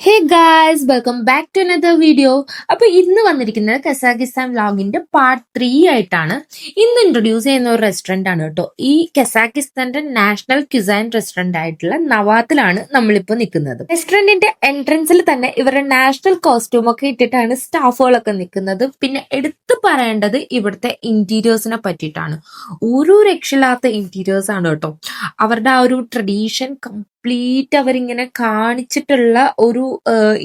Hey guys, welcome back to another video. അപ്പൊ ഇന്ന് വന്നിരിക്കുന്നത് കസാക്കിസ്ഥാൻ വ്ലോഗിന്റെ പാർട്ട് 3 ആയിട്ടാണ്. ഇന്ന് ഇൻട്രൊഡ്യൂസ് ചെയ്യുന്ന ഒരു റെസ്റ്റോറന്റ് ആണ് കേട്ടോ. ഈ കസാക്കിസ്ഥാന്റെ നാഷണൽ ക്യുസൈൻ റെസ്റ്റോറന്റ് ആയിട്ടുള്ള നവാത്തിലാണ് നമ്മളിപ്പോ നിൽക്കുന്നത്. റെസ്റ്റോറന്റിന്റെ എൻട്രൻസിൽ തന്നെ ഇവരുടെ നാഷണൽ കോസ്റ്റ്യൂം ഒക്കെ ഇട്ടിട്ടാണ് സ്റ്റാഫുകളൊക്കെ നിൽക്കുന്നത്. പിന്നെ എടുത്തു പറയേണ്ടത് ഇവിടുത്തെ ഇന്റീരിയേഴ്സിനെ പറ്റിയിട്ടാണ്. ഒരു രക്ഷയില്ലാത്ത ഇന്റീരിയേഴ്സ് ആണ് കേട്ടോ. അവരുടെ ആ ഒരു ട്രഡീഷൻ കംപ്ലീറ്റ് അവരിങ്ങനെ കാണിച്ചിട്ടുള്ള ഒരു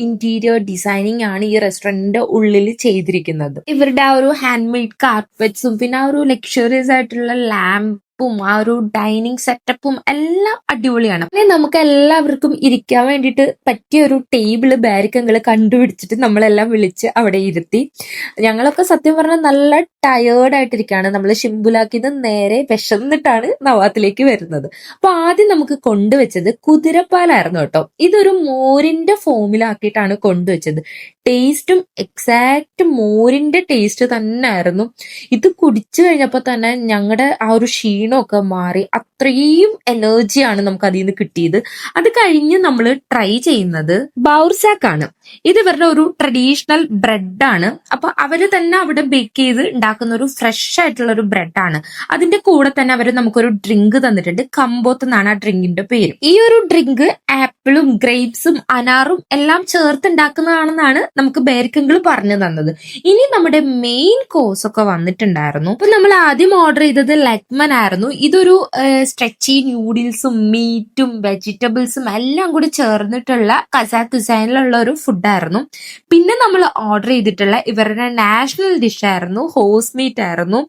ഇന്റീരിയർ ഡിസൈനിങ് ആണ് ഈ റെസ്റ്റോറന്റിന്റെ ഉള്ളിൽ ചെയ്തിരിക്കുന്നത്. ഇവരുടെ ആ ഒരു ഹാൻഡ് മെയ്ഡ് കാർപ്പറ്റ്സും പിന്നെ ആ ഒരു ലക്ഷറിയസ് ആയിട്ടുള്ള ലാമ്പും ആ ഒരു ഡൈനിങ് സെറ്റപ്പും എല്ലാം അടിപൊളിയാണ്. പിന്നെ നമുക്ക് എല്ലാവർക്കും ഇരിക്കാൻ വേണ്ടിയിട്ട് പറ്റിയ ഒരു ടേബിള് ബാരിക്കങ്ങള് കണ്ടുപിടിച്ചിട്ട് നമ്മളെല്ലാം വിളിച്ച് അവിടെ ഇരുത്തി. ഞങ്ങളൊക്കെ സത്യം പറഞ്ഞാൽ നല്ല ടയേർഡ് ആയിട്ടിരിക്കുകയാണ്. നമ്മൾ ഷിംബുലാക്കിന്ന് നേരെ വിശന്നിട്ടാണ് നവാത്തിലേക്ക് വരുന്നത്. അപ്പൊ ആദ്യം നമുക്ക് കൊണ്ടുവച്ചത് കുതിരപ്പാലായിരുന്നു കേട്ടോ. ഇതൊരു മോരിന്റെ ഫോമിലാക്കിയിട്ടാണ് കൊണ്ടുവച്ചത്. ടേസ്റ്റും എക്സാക്ട് മോരിന്റെ ടേസ്റ്റ് തന്നെ ആയിരുന്നു. ഇത് കുടിച്ചു കഴിഞ്ഞപ്പോ തന്നെ ഞങ്ങളുടെ ആ ഒരു ക്ഷീണമൊക്കെ മാറി. അത്രയും എനർജിയാണ് നമുക്ക് അതിൽ നിന്ന് കിട്ടിയത്. അത് കഴിഞ്ഞ് നമ്മൾ ട്രൈ ചെയ്യുന്നത് ബൗർസാക്ക് ആണ്. ഇത് ഇവരുടെ ഒരു ട്രഡീഷണൽ ബ്രെഡാണ്. അപ്പൊ അവര് തന്നെ അവിടെ ബേക്ക് ചെയ്ത് ഉണ്ടാക്കുന്ന ഒരു ഫ്രഷ് ആയിട്ടുള്ള ഒരു ബ്രെഡാണ്. അതിന്റെ കൂടെ തന്നെ അവര് നമുക്കൊരു ഡ്രിങ്ക് തന്നിട്ടുണ്ട്. കമ്പോത്ത് എന്നാണ് ആ ഡ്രിങ്കിന്റെ പേര്. ഈ ഒരു ഡ്രിങ്ക് ആപ്പിളും ഗ്രേപ്സും അനാറും എല്ലാം ചേർത്ത് ഉണ്ടാക്കുന്നതാണെന്നാണ് നമുക്ക് ബേരിക്കങ്കിൾ പറഞ്ഞു തന്നത്. ഇനി നമ്മുടെ മെയിൻ കോഴ്സ് ഒക്കെ വന്നിട്ടുണ്ടായിരുന്നു. അപ്പൊ നമ്മൾ ആദ്യം ഓർഡർ ചെയ്തത് ലെഗ്മൻ ആയിരുന്നു. ഇതൊരു സ്ട്രെച്ചി ന്യൂഡിൽസും മീറ്റും വെജിറ്റബിൾസും എല്ലാം കൂടി ചേർന്നിട്ടുള്ള കസാക്ക് കുസൈനിലുള്ള ഒരു ഫുഡായിരുന്നു. പിന്നെ നമ്മൾ ഓർഡർ ചെയ്തിട്ടുള്ള ഇവരുടെ നാഷണൽ ഡിഷ് ആയിരുന്നു ഹോസ് മീറ്റ് ആയിരുന്നു.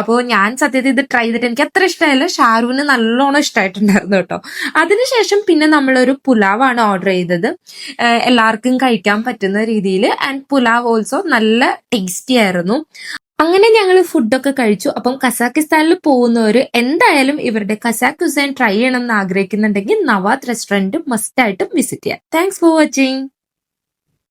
അപ്പോൾ ഞാൻ സത്യത്തിൽ ഇത് ട്രൈ ചെയ്തിട്ട് എനിക്ക് അത്ര ഇഷ്ടമായില്ല. ഷാരൂവിന് നല്ലോണം ഇഷ്ടമായിട്ടുണ്ടായിരുന്നു കേട്ടോ. അതിനുശേഷം പിന്നെ നമ്മളൊരു പുലാവാണ് ഓർഡർ ചെയ്തത്. എല്ലാവർക്കും കഴിക്കാൻ പറ്റുന്ന രീതിയിൽ. ആൻഡ് പുലാവ് ഓൾസോ നല്ല ടേസ്റ്റി ആയിരുന്നു. അങ്ങനെ ഞങ്ങൾ ഫുഡൊക്കെ കഴിച്ചു. അപ്പം കസാക്കിസ്ഥാനിൽ പോകുന്നവര് എന്തായാലും ഇവരുടെ കസാക്ക് കുസൈൻ ട്രൈ ചെയ്യണം എന്ന് ആഗ്രഹിക്കുന്നുണ്ടെങ്കിൽ നവാത്ത് റെസ്റ്റോറന്റ് മസ്റ്റ് ആയിട്ടും വിസിറ്റ് ചെയ്യാം. Thanks for watching.